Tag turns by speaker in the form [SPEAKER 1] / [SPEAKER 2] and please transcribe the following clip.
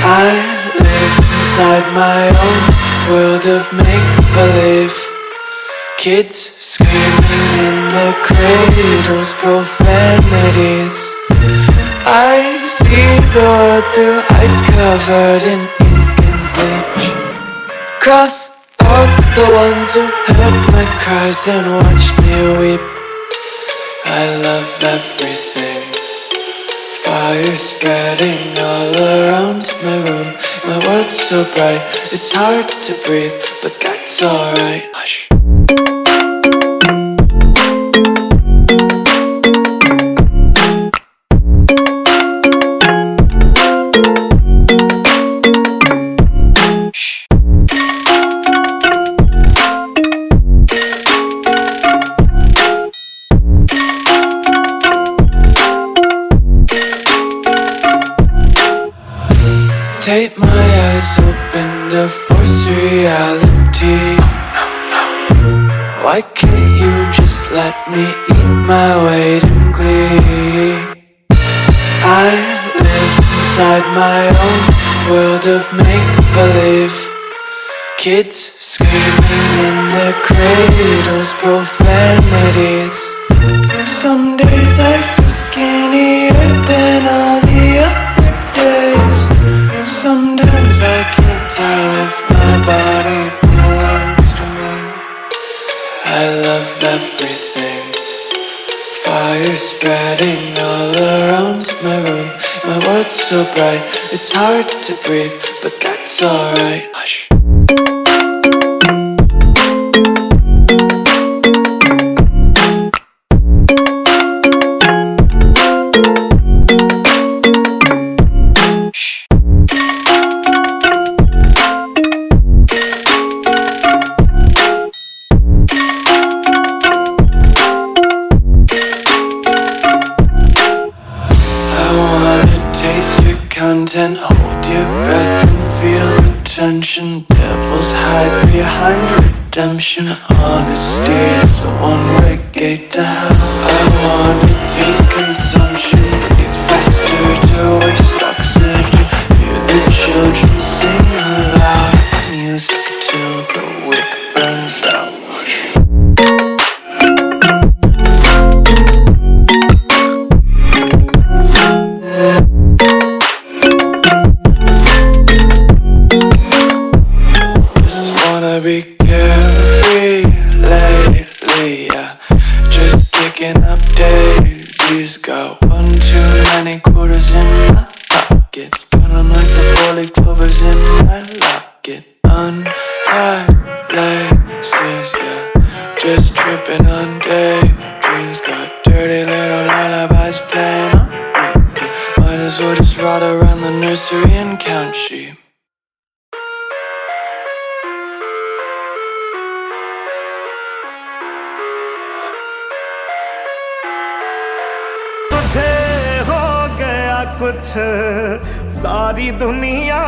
[SPEAKER 1] I live inside my own world of make-believe. Kids screaming in their cradles, profanities. I see the world through eyes covered in ink and bleach. Cross out the ones who heard my cries and watched me weep. I love everything. Fire spreading all around my room. My world's so bright, it's hard to breathe, but that's alright. Hush. Tape my eyes open to force reality. Why can't you just let me eat my weight in glee? I live inside my own world of make-believe. Kids screaming in their cradles, profanities. Some days I feel skinnier than all the other days. Sometimes I can't tell if my body belongs to me. I love everything. Fire spreading all around my room. My world's so bright, it's hard to breathe, but that's alright. Hush. Content, hold your breath and feel the tension. Devils hide behind redemption. Honesty is a one-way gate to hell. I wanna taste consumption. Breathe faster to waste oxygen. Hear the children sing aloud. It's music till the wick burns out. Be carefree lately, yeah. Just picking up daisies. Got one too many quarters in my pockets. Counting like the 4-leaf clovers in my locket. Untied laces, yeah. Just tripping on daydreams. Got dirty little lullabies playing on repeat. Might as well just ride around the nursery and count sheep.
[SPEAKER 2] हो गया कुछ सारी दुनिया